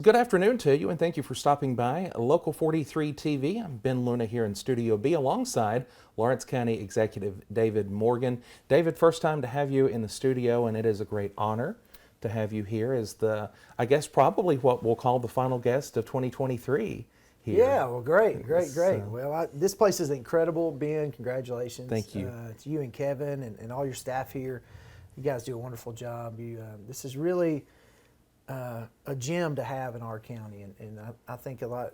Good afternoon to you, and thank you for stopping by Local 43 TV. I'm Ben Luna here in Studio B alongside Lawrence County Executive David Morgan. David, first time to have you in the studio, and it is a great honor to have you here as I guess, probably what we'll call the final guest of 2023 here. Yeah, well, great. So, Well, this place is incredible, Ben. Congratulations. Thank you. To you and Kevin and all your staff here. You guys do a wonderful job. This is really a gem to have in our county, and I think a lot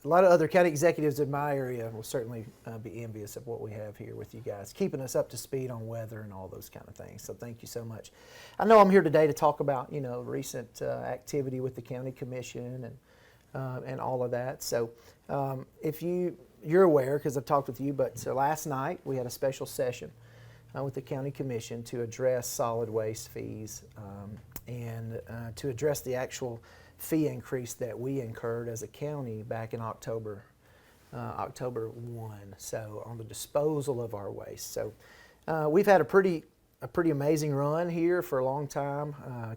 of other county executives in my area will certainly be envious of what we have here with you guys, keeping us up to speed on weather and all those kind of things. So thank you so much. I know I'm here today to talk about recent activity with the county commission and all of that. So if you're aware, because I've talked with you, but so last night we had a special session with the county commission to address solid waste fees and to address the actual fee increase that we incurred as a county back in October 1, so on the disposal of our waste. So we've had a pretty amazing run here for a long time. A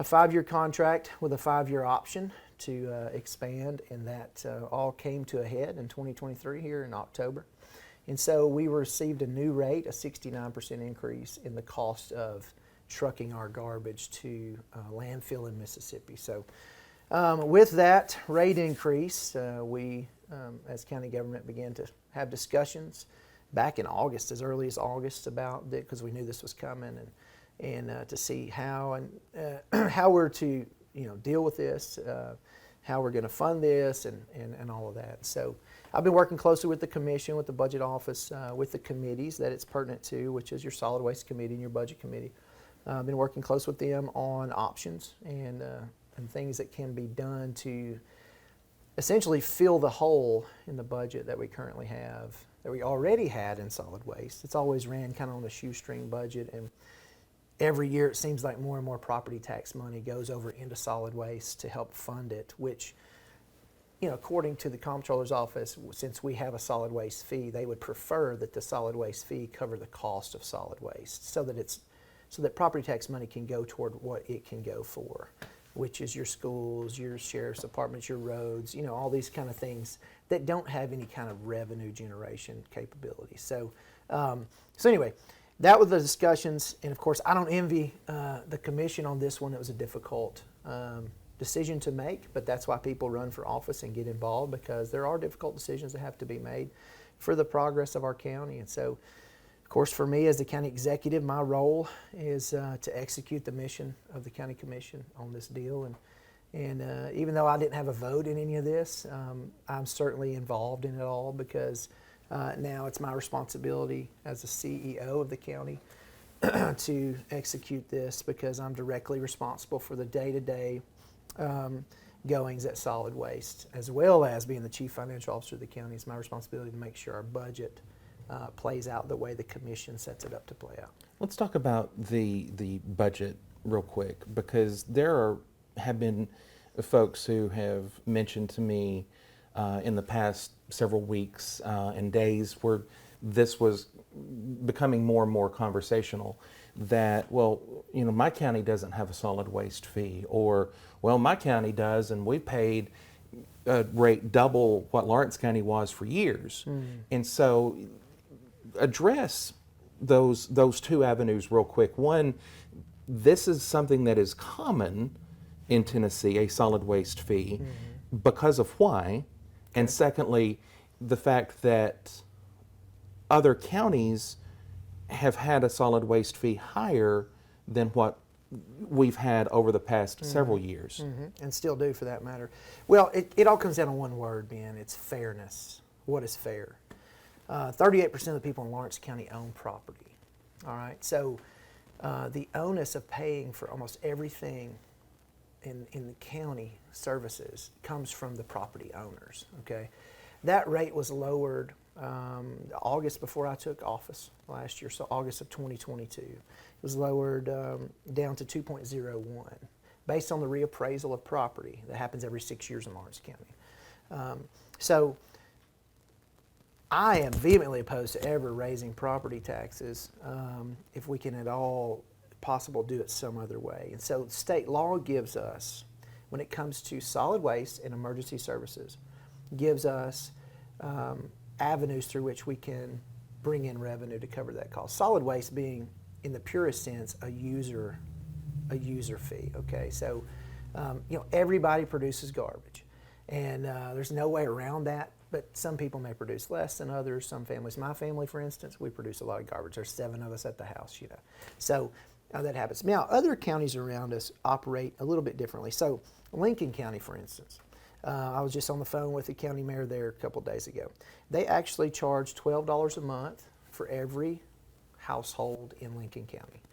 5-year contract with a 5-year option to expand, and that all came to a head in 2023 here in October. And so we received a new rate, a 69% increase in the cost of trucking our garbage to landfill in Mississippi. So with that rate increase, we as county government began to have discussions back in August, as early as August, about it, because we knew this was coming, and to see how we're to deal with this, how we're going to fund this, and all of that. So I've been working closely with the commission, with the budget office, with the committees that it's pertinent to, which is your solid waste committee and your budget committee. I've been working close with them on options and things that can be done to essentially fill the hole in the budget that we currently have, that we already had in solid waste. It's always ran kind of on a shoestring budget, and every year it seems like more and more property tax money goes over into solid waste to help fund it, which, according to the comptroller's office, since we have a solid waste fee, they would prefer that the solid waste fee cover the cost of solid waste, so that property tax money can go toward what it can go for, which is your schools, your sheriff's departments, your roads, all these kind of things that don't have any kind of revenue generation capability. So anyway, that were the discussions, and of course I don't envy the commission on this one. It was a difficult decision to make, but that's why people run for office and get involved, because there are difficult decisions that have to be made for the progress of our county. And so, of course, for me as the county executive, my role is to execute the mission of the county commission on this deal. And even though I didn't have a vote in any of this, I'm certainly involved in it all, because now it's my responsibility as the CEO of the county to execute this, because I'm directly responsible for the day-to-day goings at solid waste, as well as being the chief financial officer of the county. It's my responsibility to make sure our budget plays out the way the commission sets it up to play out. let's talk about the budget real quick, because have been folks who have mentioned to me in the past several weeks and days where this was becoming more and more conversational, that, well, my county doesn't have a solid waste fee, or, well, my county does, and we paid a rate double what Lawrence County was for years. And so address those two avenues real quick. One, this is something that is common in Tennessee, a solid waste fee, because of why, and secondly, the fact that other counties have had a solid waste fee higher than what we've had over the past several years. And still do, for that matter. Well, it all comes down to one word, Ben. It's fairness. What is fair? 38% of the people in Lawrence County own property. All right, so the onus of paying for almost everything in the county services comes from the property owners. Okay, that rate was lowered August before I took office last year, so August of 2022. It was lowered down to 2.01 based on the reappraisal of property that happens every 6 years in Lawrence County. So I am vehemently opposed to ever raising property taxes if we can at all possible do it some other way. And so state law gives us when it comes to solid waste and emergency services, gives us avenues through which we can bring in revenue to cover that cost. Solid waste being, in the purest sense, a user fee. Okay, so everybody produces garbage, and there's no way around that. But some people may produce less than others. Some families, my family, for instance, we produce a lot of garbage. There's 7 of us at the house, So that happens. Now, other counties around us operate a little bit differently. So Lincoln County, for instance, I was just on the phone with the county mayor there a couple days ago. They actually charge $12 a month for every household in Lincoln County,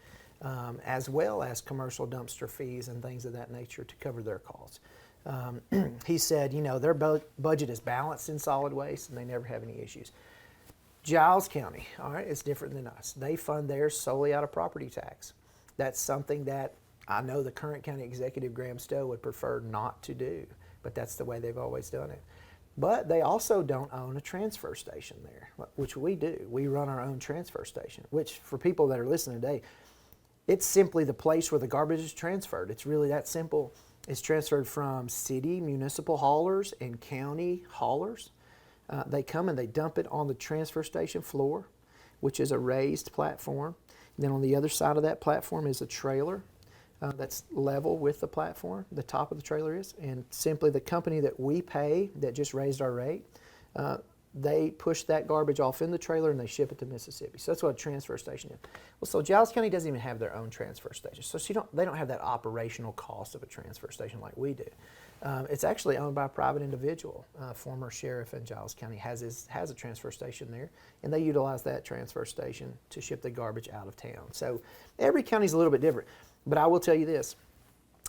as well as commercial dumpster fees and things of that nature to cover their costs. He said, their budget is balanced in solid waste and they never have any issues. Giles County, all right, it's different than us. They fund theirs solely out of property tax. That's something that I know the current county executive, Graham Stowe, would prefer not to do, but that's the way they've always done it. But they also don't own a transfer station there, which we do. We run our own transfer station, which for people that are listening today, it's simply the place where the garbage is transferred. It's really that simple. It's transferred from city municipal haulers and county haulers. They come and they dump it on the transfer station floor, which is a raised platform. And then on the other side of that platform is a trailer that's level with the platform. The top of the trailer is. And simply the company that we pay that just raised our rate, they push that garbage off in the trailer and they ship it to Mississippi. So that's what a transfer station is. Well, so Giles County doesn't even have their own transfer station. So they don't have that operational cost of a transfer station like we do. It's actually owned by a private individual. Former sheriff in Giles County has a transfer station there, and they utilize that transfer station to ship the garbage out of town. So every county is a little bit different. But I will tell you this,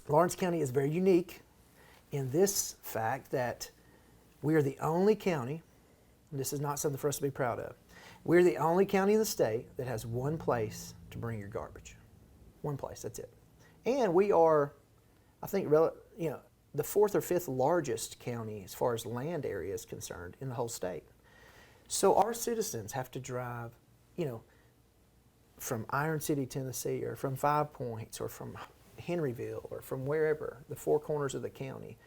Lawrence County is very unique in this fact that we are the only county, and this is not something for us to be proud of, we're the only county in the state that has one place to bring your garbage. One place, that's it. And we are, I think, the 4th or 5th largest county as far as land area is concerned in the whole state. So our citizens have to drive, from Iron City, Tennessee, or from Five Points, or from Henryville, or from wherever, the 4 corners of the county,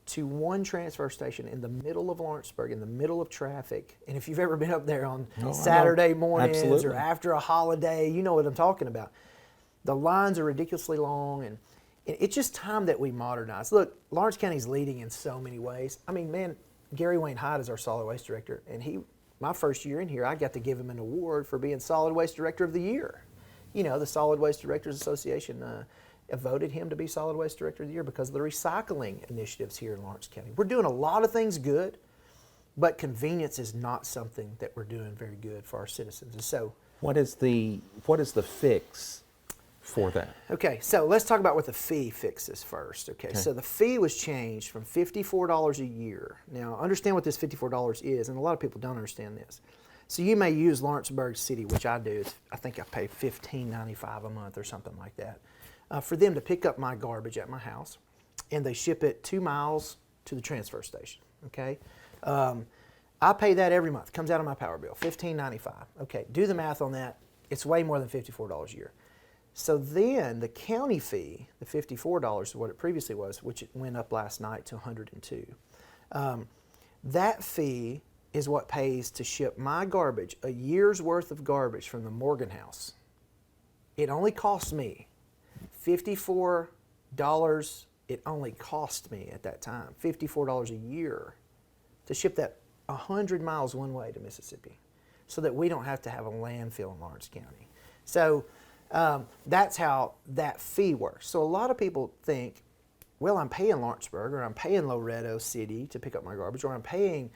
to one transfer station in the middle of Lawrenceburg, in the middle of traffic. And if you've ever been up there on Saturday mornings Absolutely. or after a holiday, you know what I'm talking about. The lines are ridiculously long, and it's just time that we modernize. Look, Lawrence County's leading in so many ways. I mean, man, Gary Wayne Hyde is our solid waste director, and my first year in here, I got to give him an award for being solid waste director of the year. The Solid Waste Directors Association voted him to be solid waste director of the year because of the recycling initiatives here in Lawrence County. We're doing a lot of things good, but convenience is not something that we're doing very good for our citizens. And so, what is the fix for that? okay, so let's talk about what the fee fixes first. Okay, so the fee was changed from $54 a year. Now, understand what this $54 is, and a lot of people don't understand this. So you may use Lawrenceburg City, which I do. I think I pay $15.95 a month or something like that, for them to pick up my garbage at my house, and they ship it 2 miles to the transfer station. Okay, I pay that every month. Comes out of my power bill, $15.95. Okay, do the math on that. It's way more than $54 a year. So then the county fee, the $54 is what it previously was, which it went up last night to $102. That fee is what pays to ship my garbage, a year's worth of garbage from the Morgan House. It only costs me $54. It only cost me at that time $54 a year to ship that 100 miles one way to Mississippi, so that we don't have to have a landfill in Lawrence County. So that's how that fee works. So a lot of people think, well, I'm paying Lawrenceburg, or I'm paying Loretto City to pick up my garbage, or I'm paying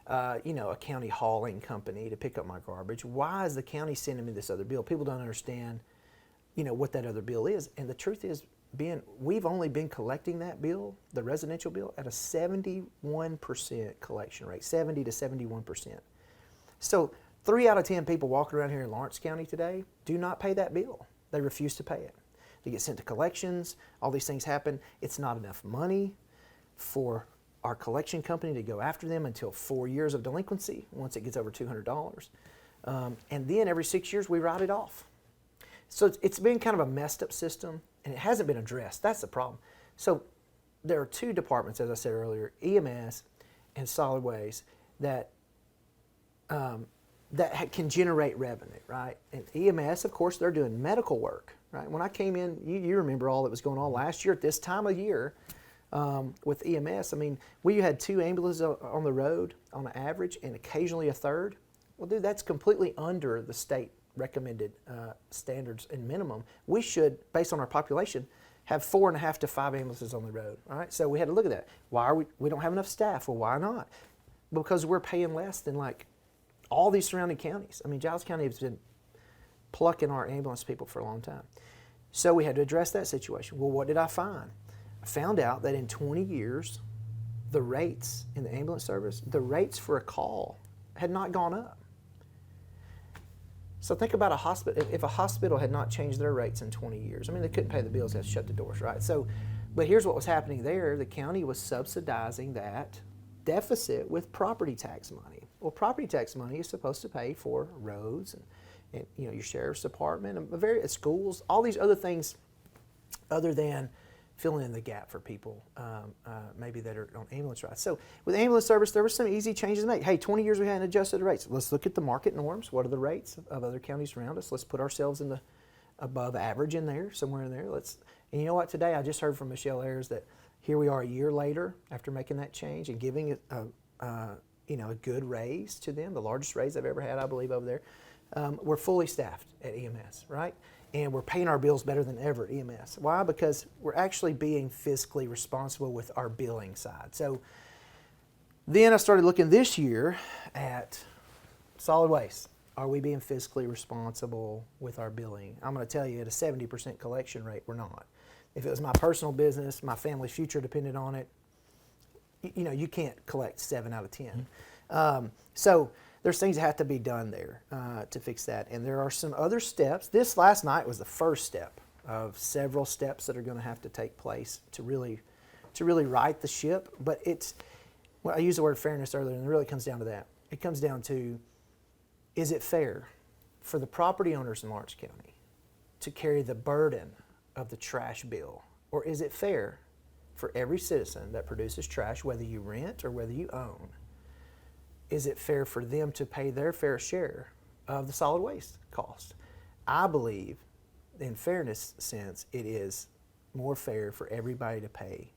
a county hauling company to pick up my garbage. Why is the county sending me this other bill? People don't understand, what that other bill is. And the truth is, we've only been collecting that bill, the residential bill, at a 71% collection rate, 70 to 71%. So 3 out of 10 people walking around here in Lawrence County today do not pay that bill. They refuse to pay it. They get sent to collections. All these things happen. It's not enough money for our collection company to go after them until 4 years of delinquency, once it gets over $200. And then every 6 years we write it off. So it's been kind of a messed up system, and it hasn't been addressed. That's the problem. So there are two departments, as I said earlier, EMS and solid waste, that can generate revenue, right? And EMS, of course, they're doing medical work, right? When I came in, you remember all that was going on last year at this time of year with EMS. I mean, we had 2 ambulances on the road on an average, and occasionally a third. Well, dude, that's completely under the state recommended standards and minimum. We should, based on our population, have 4.5 to 5 ambulances on the road. All right, so we had to look at that. Why are we don't have enough staff? Well, why not? Because we're paying less than like all these surrounding counties. I mean, Giles County has been plucking our ambulance people for a long time. So we had to address that situation. Well, what did I find? I found out that in 20 years, the rates in the ambulance service, the rates for a call had not gone up. So think about a hospital. If a hospital had not changed their rates in 20 years, I mean, they couldn't pay the bills, they had to shut the doors, right? So, but here's what was happening there. The county was subsidizing that deficit with property tax money. Well, property tax money is supposed to pay for roads and you know, your sheriff's department and various schools, all these other things other than filling in the gap for people maybe that are on ambulance rides. So with ambulance service, there were some easy changes to make. Hey, 20 years we hadn't adjusted the rates. Let's look at the market norms. What are the rates of other counties around us? Let's put ourselves in the above average in there, somewhere in there. And you know what? Today I just heard from Michelle Ayers that here we are a year later after making that change and giving it a good raise to them, the largest raise I've ever had, I believe, over there. We're fully staffed at EMS, right? And we're paying our bills better than ever at EMS. Why? Because we're actually being fiscally responsible with our billing side. So then I started looking this year at solid waste. Are we being fiscally responsible with our billing? I'm going to tell you, at a 70% collection rate, we're not. If it was my personal business, my family's future depended on it, you know, you can't collect 7 out of 10. So there's things that have to be done there to fix that. And there are some other steps. This last night was the first step of several steps that are going to have to take place to really right the ship. But I used the word fairness earlier, and it really comes down to that. It comes down to, is it fair for the property owners in Lawrence County to carry the burden of the trash bill? Or is it fair for every citizen that produces trash, whether you rent or whether you own, is it fair for them to pay their fair share of the solid waste cost? I believe, in fairness sense, it is more fair for everybody to pay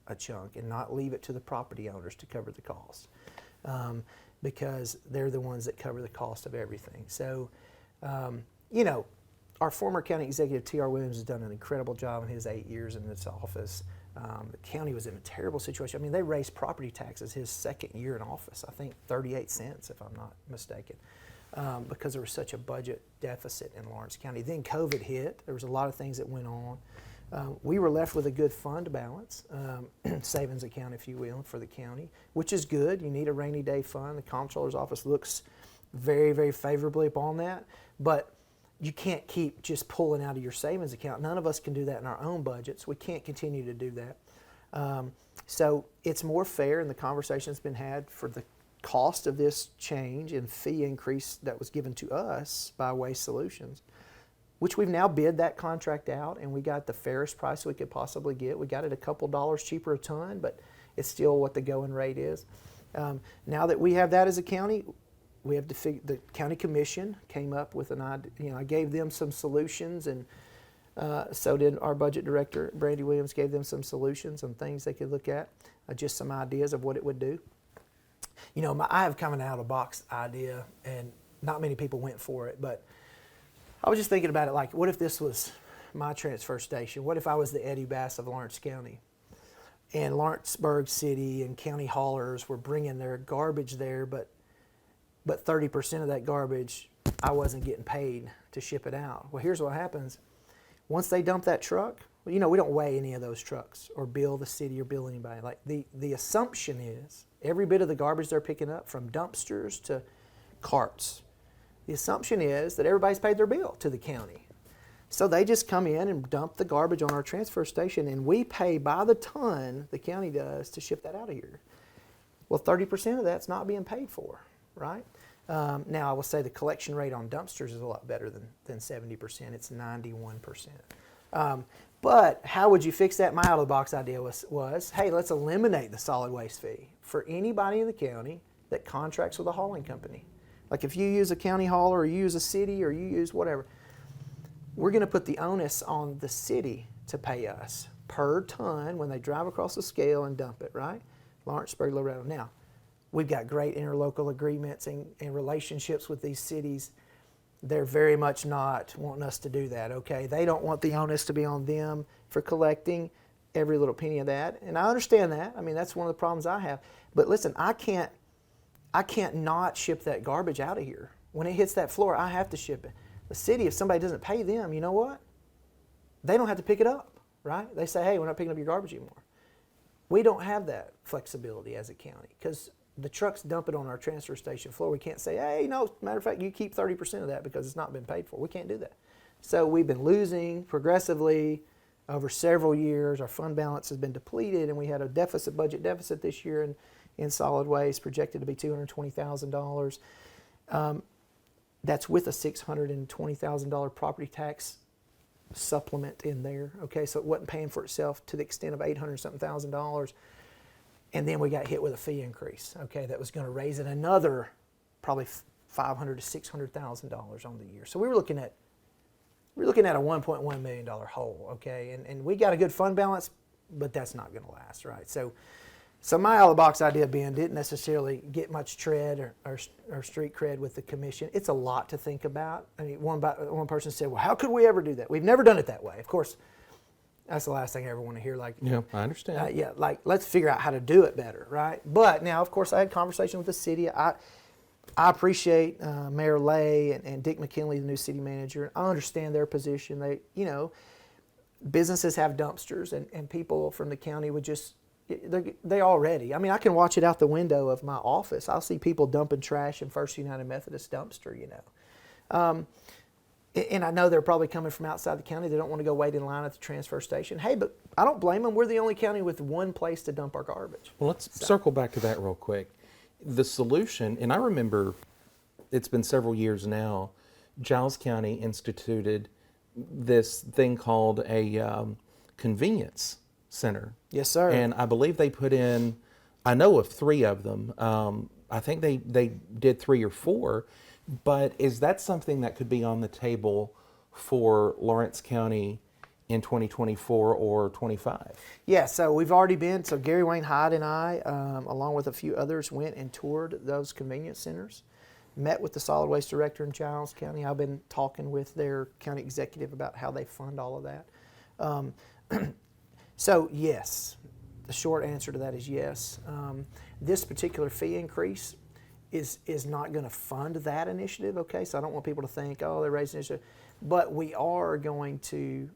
a chunk and not leave it to the property owners to cover the cost, because they're the ones that cover the cost of everything. So, you know, our former county executive, T.R. Williams, has done an incredible job in his 8 years in this office. The county was in a terrible situation. I mean, they raised property taxes his second year in office, I think 38 cents, if I'm not mistaken, because there was such a budget deficit in Lawrence County. Then COVID hit. There was a lot of things that went on. We were left with a good fund balance, savings account, if you will, for the county, which is good. You need a rainy day fund. The comptroller's office looks very, very favorably upon that. But you can't keep just pulling out of your savings account. None of us can do that in our own budgets. We can't continue to do that. So it's more fair, and the conversation's been had for the cost of this change and fee increase that was given to us by Waste Solutions, which we've now bid that contract out, and we got the fairest price we could possibly get. We got it a couple dollars cheaper a ton, but it's still what the going rate is. Now that we have that as a county, we have to the county commission came up with an idea. You know, I gave them some solutions, and so did our budget director, Brandy Williams, gave them some solutions on things they could look at, just some ideas of what it would do. You know, I have kind of an out-of-the-box idea, and not many people went for it, but I was just thinking about it like, what if this was my transfer station? What if I was the Eddie Bass of Lawrence County? And Lawrenceburg City and county haulers were bringing their garbage there, but 30% of that garbage, I wasn't getting paid to ship it out. Well, here's what happens. Once they dump that truck, well, you know, we don't weigh any of those trucks or bill the city or bill anybody. Like the assumption is every bit of the garbage they're picking up, from dumpsters to carts, the assumption is that everybody's paid their bill to the county. So they just come in and dump the garbage on our transfer station, and we pay by the ton, the county does, to ship that out of here. Well, 30% of that's not being paid for, right? Now, I will say the collection rate on dumpsters is a lot better than 70%. It's 91%. But how would you fix that? My out-of-the-box idea was, hey, let's eliminate the solid waste fee for anybody in the county that contracts with a hauling company. Like if you use a county hauler or you use a city or you use whatever, we're going to put the onus on the city to pay us per ton when they drive across the scale and dump it, right? Lawrenceburg, Loretto. Now, we've got great interlocal agreements and relationships with these cities. They're very much not wanting us to do that, okay? They don't want the onus to be on them for collecting every little penny of that. And I understand that. I mean, that's one of the problems I have. But listen, I can't not ship that garbage out of here. When it hits that floor, I have to ship it. The city, if somebody doesn't pay them, you know what? They don't have to pick it up, right? They say, hey, we're not picking up your garbage anymore. We don't have that flexibility as a county because the trucks dump it on our transfer station floor. We can't say, hey, no, matter of fact, you keep 30% of that because it's not been paid for. We can't do that. So we've been losing progressively over several years. Our fund balance has been depleted, and we had a budget deficit this year in solid waste, projected to be $220,000. That's with a $620,000 property tax supplement in there. Okay, so it wasn't paying for itself to the extent of $800-something. And then we got hit with a fee increase. Okay, that was going to raise it another probably $500,000 to $600,000 on the year. So we're looking at a $1.1 million hole. Okay, and we got a good fund balance, but that's not going to last, right? So my out-of-the-box idea, Ben, didn't necessarily get much tread or street cred with the commission. It's a lot to think about. I mean, one person said, well, how could we ever do that? We've never done it that way. Of course, that's the last thing I ever want to hear. Like, Yeah, I understand. like let's figure out how to do it better, right? But now, of course, I had conversation with the city. I appreciate Mayor Lay and Dick McKinley, the new city manager. I understand their position. Businesses have dumpsters, and people from the county would just, they already. I mean, I can watch it out the window of my office. I'll see people dumping trash in First United Methodist dumpster, and I know they're probably coming from outside the county. They don't want to go wait in line at the transfer station. Hey, but I don't blame them. We're the only county with one place to dump our garbage. Well, let's circle back to that real quick. The solution, and I remember it's been several years now, Giles County instituted this thing called a convenience center. Yes, sir. And I believe they put in, I know of 3 of them. I think they did 3 or 4. But is that something that could be on the table for Lawrence County in 2024 or 25? Yeah, so we've already been, so Gary Wayne Hyde and I, along with a few others, went and toured those convenience centers, met with the solid waste director in Giles County. I've been talking with their county executive about how they fund all of that. So yes, the short answer to that is yes. This particular fee increase is not going to fund that initiative, okay? So I don't want people to think, oh, they're raising initiative. But we are going to,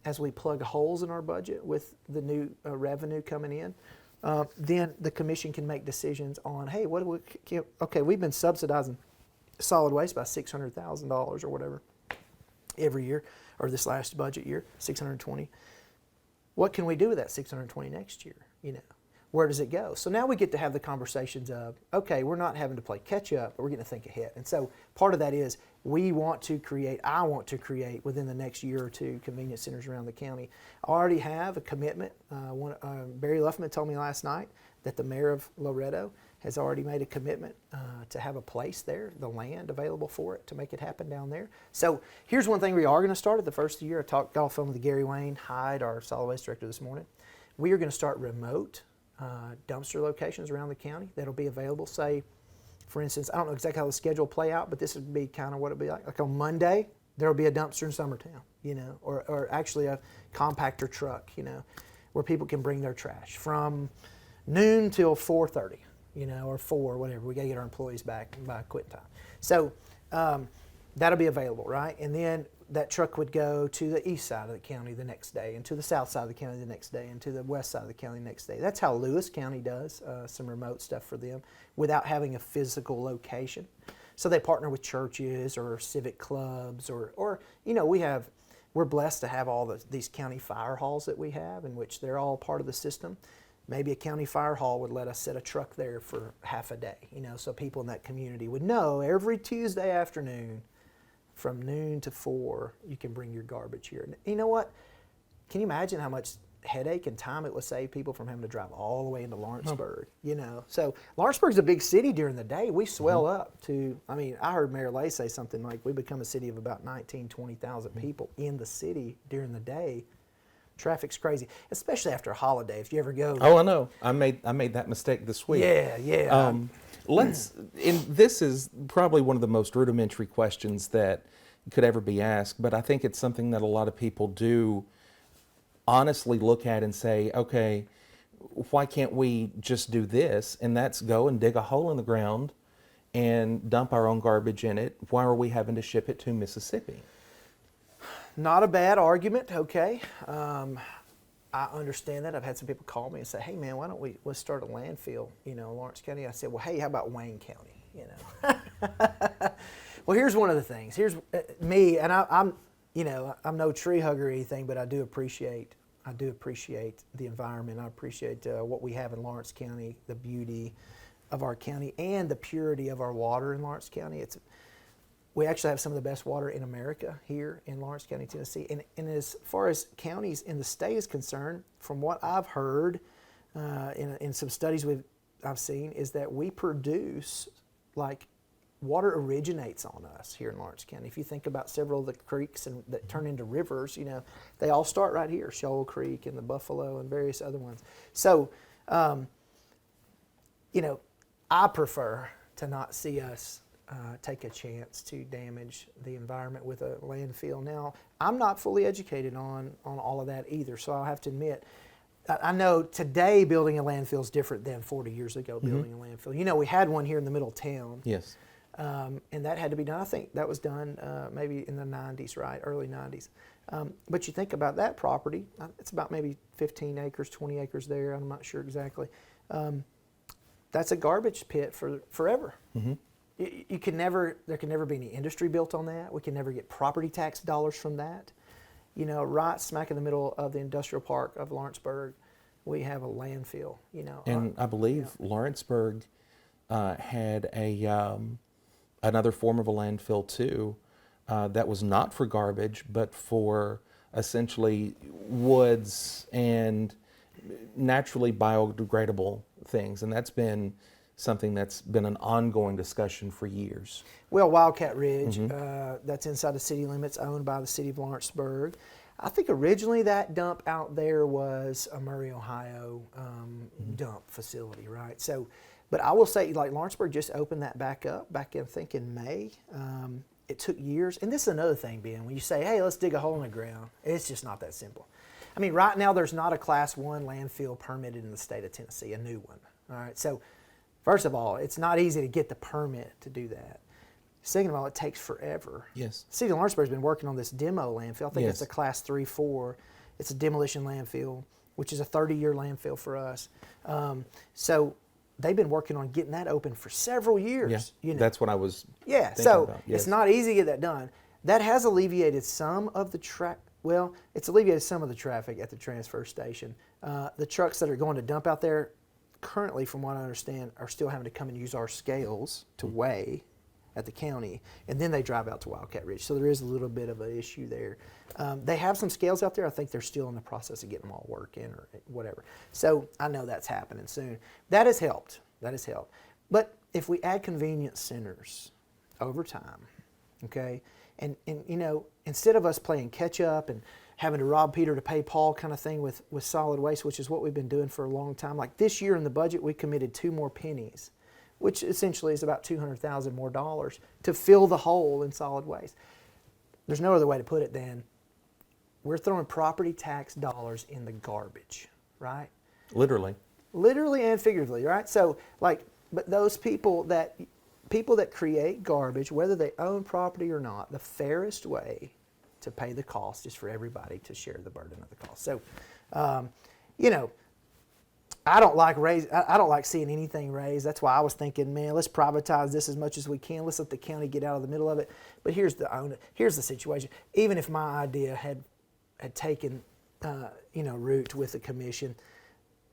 as we plug holes in our budget with the new revenue coming in, then the commission can make decisions on, hey, we've been subsidizing solid waste by $600,000 or whatever every year, or this last budget year, $620. What can we do with that $620 next year? Where does it go? So now we get to have the conversations of, okay, we're not having to play catch up, but we're getting to think ahead. And so part of that is I want to create within the next year or 2 convenience centers around the county. I already have a commitment. Barry Luffman told me last night that the mayor of Loretto has already made a commitment to have a place there, the land available for it, to make it happen down there. So here's one thing we are going to start at the first of the year. I got off the phone with Gary Wayne Hyde, our solid waste director, this morning. We are going to start remote dumpster locations around the county that'll be available. Say, for instance, I don't know exactly how the schedule will play out, but this would be kind of what it'd be like. Like on Monday, there'll be a dumpster in Summertown, or actually a compactor truck, where people can bring their trash from noon till 4:30, or 4, whatever. We got to get our employees back by quitting time. So that'll be available, right? And then that truck would go to the east side of the county the next day, and to the south side of the county the next day, and to the west side of the county the next day. That's how Lewis County does some remote stuff for them without having a physical location. So they partner with churches or civic clubs, or we're blessed to have all these county fire halls that we have, in which they're all part of the system. Maybe a county fire hall would let us set a truck there for half a day, so people in that community would know every Tuesday afternoon from noon to 4, you can bring your garbage here. And you know what? can you imagine how much headache and time it would save people from having to drive all the way into Lawrenceburg, you know? So Lawrenceburg's a big city during the day. We swell up to, I mean, I heard Mayor Lay say something like we become a city of about 19, 20,000 people in the city during the day. Traffic's crazy, especially after a holiday. If you ever go, Oh, I know. I made that mistake this week. yeah. This is probably one of the most rudimentary questions that could ever be asked, but I think it's something that a lot of people do honestly look at and say, okay, why can't we just do this? And that's go and dig a hole in the ground and dump our own garbage in it. Why are we having to ship it to Mississippi? Not a bad argument, okay. I understand that. I've had some people call me and say, hey man, why don't let's start a landfill, you know, in Lawrence County. I said, well, hey, how about Wayne County, you know? Well, here's one of the things. Here's me, and I'm, you know, I'm no tree hugger or anything, but I do appreciate the environment. I appreciate what we have in Lawrence County, the beauty of our county, and the purity of our water in Lawrence County. We actually have some of the best water in America here in Lawrence County, Tennessee. And as far as counties in the state is concerned, from what I've heard in some studies I've seen, is that we produce, like, water originates on us here in Lawrence County. If you think about several of the creeks that turn into rivers, you know, they all start right here, Shoal Creek and the Buffalo and various other ones. So, you know, I prefer to not see us take a chance to damage the environment with a landfill. Now, I'm not fully educated on all of that either, so I'll have to admit, I know today building a landfill is different than 40 years ago building a landfill. You know, we had one here in the middle of town. Yes. And that had to be done. I think that was done maybe in the 90s, right? Early 90s. But you think about that property, it's about maybe 15 acres, 20 acres there. I'm not sure exactly. That's a garbage pit for forever. Mm-hmm. There can never be any industry built on that. We can never get property tax dollars from that. You know, right smack in the middle of the industrial park of Lawrenceburg, we have a landfill, you know. And I believe Lawrenceburg had another form of a landfill too, that was not for garbage, but for essentially woods and naturally biodegradable things. And that's been something that's been an ongoing discussion for years. Well, Wildcat Ridge, that's inside the city limits, owned by the city of Lawrenceburg. I think originally that dump out there was a Murray, Ohio dump facility, right? So, but I will say, like, Lawrenceburg just opened that back up back in, I think, in May. It took years. And this is another thing, Ben, when you say, hey, let's dig a hole in the ground, it's just not that simple. I mean, right now there's not a Class 1 landfill permitted in the state of Tennessee, a new one. All right, so first of all, it's not easy to get the permit to do that. Second of all, it takes forever. Yes. The city of Lawrenceburg has been working on this demo landfill. I think it's Yes. a Class 3-4. It's a demolition landfill, which is a 30-year landfill for us. So they've been working on getting that open for several years. Yeah, You know? that's what I was Yeah, thinking so about. Yes. it's not easy to get that done. That has alleviated some of the it's alleviated some of the traffic at the transfer station. The trucks that are going to dump out there currently, from what I understand, are still having to come and use our scales to weigh at the county, and then they drive out to Wildcat Ridge. So there is a little bit of an issue there. They have some scales out there. I think they're still in the process of getting them all working or whatever. So I know that's happening soon. That has helped. But if we add convenience centers over time, okay, and you know, instead of us playing catch up and having to rob Peter to pay Paul kind of thing with solid waste, which is what we've been doing for a long time. Like this year in the budget, we committed 2 more pennies, which essentially is about $200,000 more dollars to fill the hole in solid waste. There's no other way to put it than we're throwing property tax dollars in the garbage, right? Literally. Literally and figuratively, right? So, like, but those people that create garbage, whether they own property or not, the fairest way to pay the cost is for everybody to share the burden of the cost. So, you know, I don't like seeing anything raised. That's why I was thinking, man, let's privatize this as much as we can. Let's let the county get out of the middle of it. But here's the situation. Even if my idea had taken root with the commission,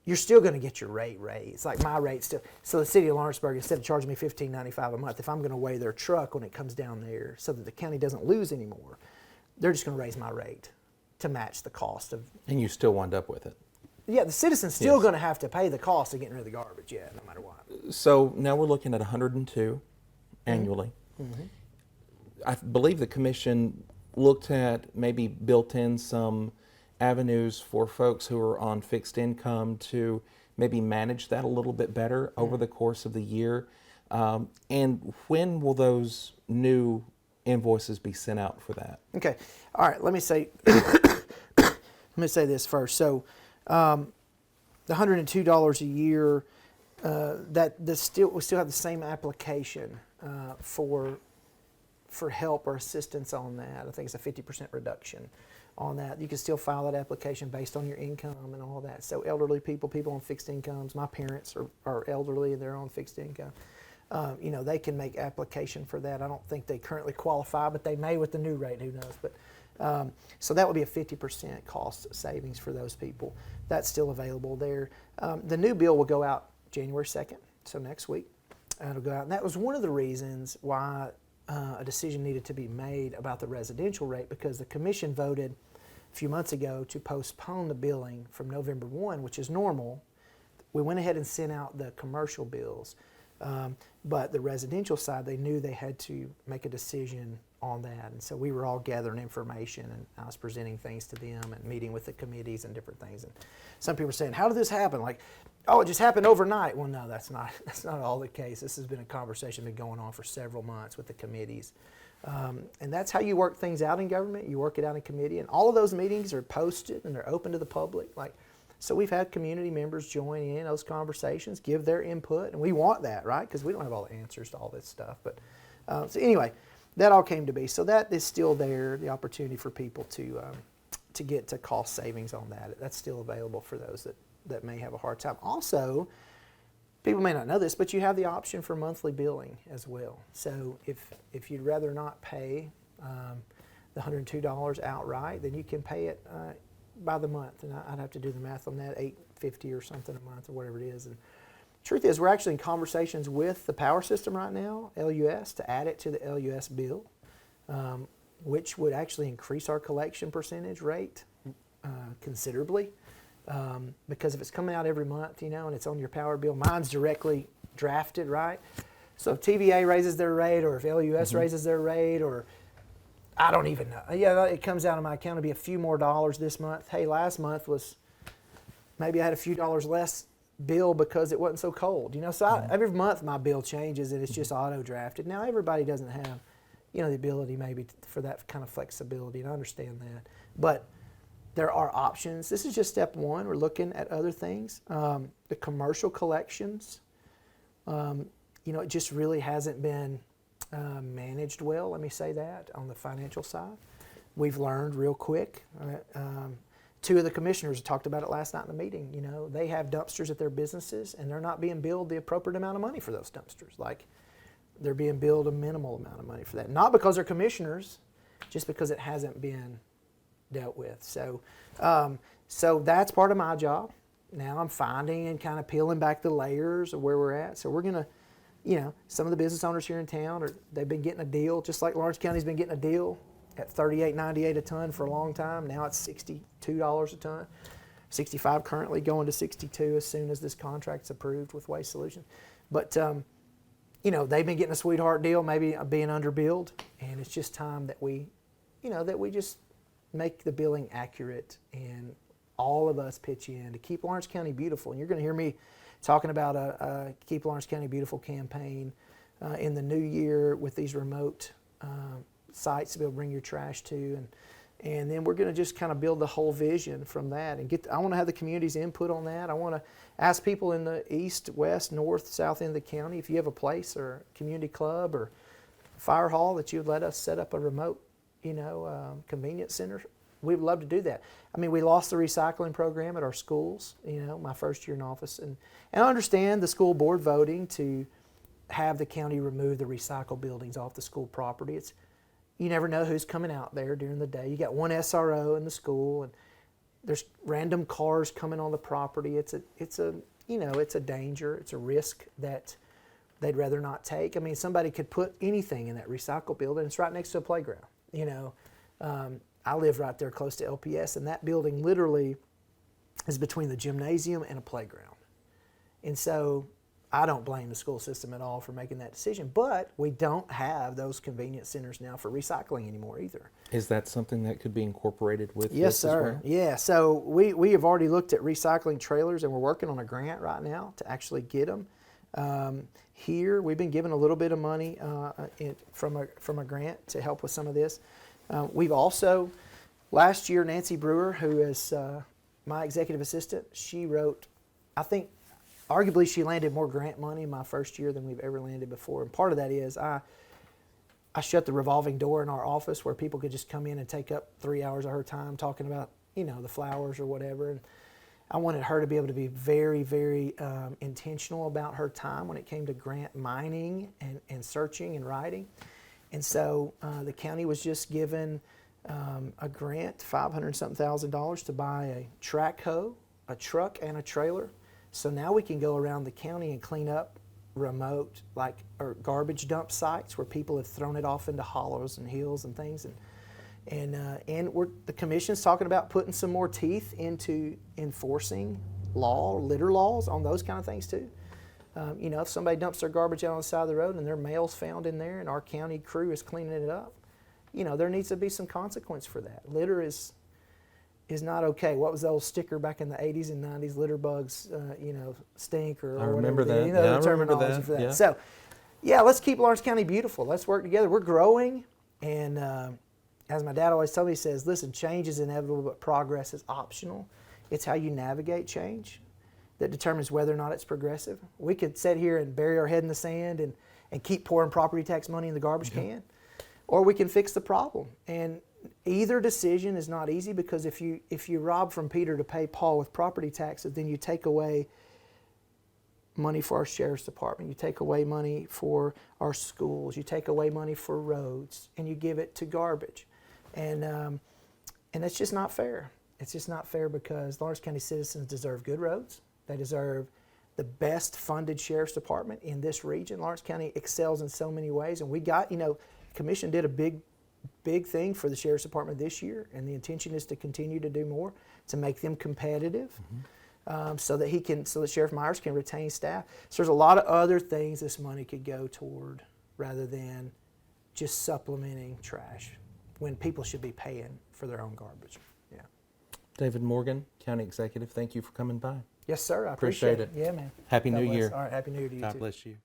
you're still going to get your rate raised. Like my rate still. So the city of Lawrenceburg, instead of charging me $15.95 a month, if I'm going to weigh their truck when it comes down there, so that the county doesn't lose anymore, they're just going to raise my rate. to match the cost of. And you still wind up with it. Yeah, the citizen's still Yes. going to have to pay the cost of getting rid of the garbage, yeah, no matter what. So now we're looking at 102 annually. I believe the commission looked at maybe built in some avenues for folks who are on fixed income to maybe manage that a little bit better over the course of the year. And when will those new invoices be sent out for that? Okay, all right, let me say, let me say this first. So the $102 a year, we still have the same application for help or assistance on that. I think it's a 50% reduction on that. You can still file that application based on your income and all that. So elderly people on fixed incomes, my parents are elderly, they're on fixed income. They can make application for that. I don't think they currently qualify, but they may with the new rate, who knows. But so that would be a 50% cost savings for those people. That's still available there. The new bill will go out January 2nd, so next week. It'll go out. And that was one of the reasons why a decision needed to be made about the residential rate, because the commission voted a few months ago to postpone the billing from November 1, which is normal. We went ahead and sent out the commercial bills. But the residential side, they knew they had to make a decision on that. And so we were all gathering information, and I was presenting things to them and meeting with the committees and different things. And some people were saying, how did this happen? Like, oh, it just happened overnight. Well, no, that's not all the case. This has been a conversation been going on for several months with the committees. And that's how you work things out in government. You work it out in committee. And all of those meetings are posted and they're open to the public. So we've had community members join in those conversations, give their input, and we want that, right? Because we don't have all the answers to all this stuff. But so anyway, that all came to be. So that is still there, the opportunity for people to get to cost savings on that. That's still available for those that may have a hard time. Also, people may not know this, but you have the option for monthly billing as well. So if you'd rather not pay the $102 outright, then you can pay it by the month, and I'd have to do the math on that, $850 or something a month or whatever it is. And truth is, we're actually in conversations with the power system right now, LUS, to add it to the LUS bill, which would actually increase our collection percentage rate considerably. Because if it's coming out every month, and it's on your power bill, mine's directly drafted, right? So if TVA raises their rate, or if LUS raises their rate, or I don't even know. Yeah, it comes out of my account to be a few more dollars this month. Hey, last month was maybe I had a few dollars less bill because it wasn't so cold. So every month my bill changes and it's just auto drafted. Now everybody doesn't have, the ability maybe for that kind of flexibility, and I understand that. But there are options. This is just step one. We're looking at other things. The commercial collections, it just really hasn't been managed well, let me say that, on the financial side. We've learned real quick. Two of the commissioners talked about it last night in the meeting. They have dumpsters at their businesses, and they're not being billed the appropriate amount of money for those dumpsters. Like, they're being billed a minimal amount of money for that. Not because they're commissioners, just because it hasn't been dealt with. So that's part of my job. Now I'm finding and kind of peeling back the layers of where we're at. So we're going to, some of the business owners here in town, they've been getting a deal, just like Lawrence County's been getting a deal at $38.98 a ton for a long time. Now it's $62 a ton, $65 currently, going to $62 as soon as this contract's approved with Waste Solutions. But they've been getting a sweetheart deal, maybe being underbilled, and it's just time that we just make the billing accurate, and all of us pitch in to keep Lawrence County beautiful. And you're going to hear me talking about a Keep Lawrence County Beautiful campaign in the new year with these remote sites to be able to bring your trash to, and then we're going to just kind of build the whole vision from that. And I want to have the community's input on that. I want to ask people in the east, west, north, south end of the county, if you have a place or a community club or fire hall that you would let us set up a remote convenience center. We'd love to do that. I mean, we lost the recycling program at our schools, my first year in office. And I understand the school board voting to have the county remove the recycle buildings off the school property. You never know who's coming out there during the day. You got one SRO in the school, and there's random cars coming on the property. It's a danger. It's a risk that they'd rather not take. I mean, somebody could put anything in that recycle building. It's right next to a playground, I live right there close to LPS, and that building literally is between the gymnasium and a playground. And so I don't blame the school system at all for making that decision, but we don't have those convenience centers now for recycling anymore either. Is that something that could be incorporated with Yes, this as sir. well? Yeah, so we have already looked at recycling trailers, and we're working on a grant right now to actually get them. Here, we've been given a little bit of money from a grant to help with some of this. We've also, last year, Nancy Brewer, who is my executive assistant, she wrote, I think, arguably she landed more grant money in my first year than we've ever landed before. And part of that is I shut the revolving door in our office where people could just come in and take up 3 hours of her time talking about, the flowers or whatever. And I wanted her to be able to be very, very intentional about her time when it came to grant mining and searching and writing. And so the county was just given a grant, $500,000 to buy a track hoe, a truck, and a trailer. So now we can go around the county and clean up remote, or garbage dump sites where people have thrown it off into hollows and hills and things. And the commission's talking about putting some more teeth into enforcing litter laws on those kind of things too. If somebody dumps their garbage out on the side of the road and their mail's found in there and our county crew is cleaning it up, there needs to be some consequence for that. Litter is not okay. What was the old sticker back in the 80s and 90s? Litter bugs, stink or I remember whatever. that. Yeah, I The remember terminology that. for that. Yeah. So, let's keep Lawrence County beautiful. Let's work together. We're growing, and as my dad always told me, he says, listen, change is inevitable, but progress is optional. It's how you navigate change that determines whether or not it's progressive. We could sit here and bury our head in the sand and keep pouring property tax money in the garbage can, or we can fix the problem. And either decision is not easy, because if you rob from Peter to pay Paul with property taxes, then you take away money for our sheriff's department, you take away money for our schools, you take away money for roads, and you give it to garbage. And that's just not fair. It's just not fair, because Lawrence County citizens deserve good roads. They deserve the best funded sheriff's department in this region. Lawrence County excels in so many ways, and we got, Commission did a big thing for the sheriff's department this year, and the intention is to continue to do more to make them competitive, so that Sheriff Myers can retain staff. So there's a lot of other things this money could go toward, rather than just supplementing trash, when people should be paying for their own garbage. Yeah. David Morgan, County Executive, thank you for coming by. Yes, sir. I Appreciate appreciate it. Yeah, man. Happy God New bless. Year. All right. Happy New Year to you God too. bless you.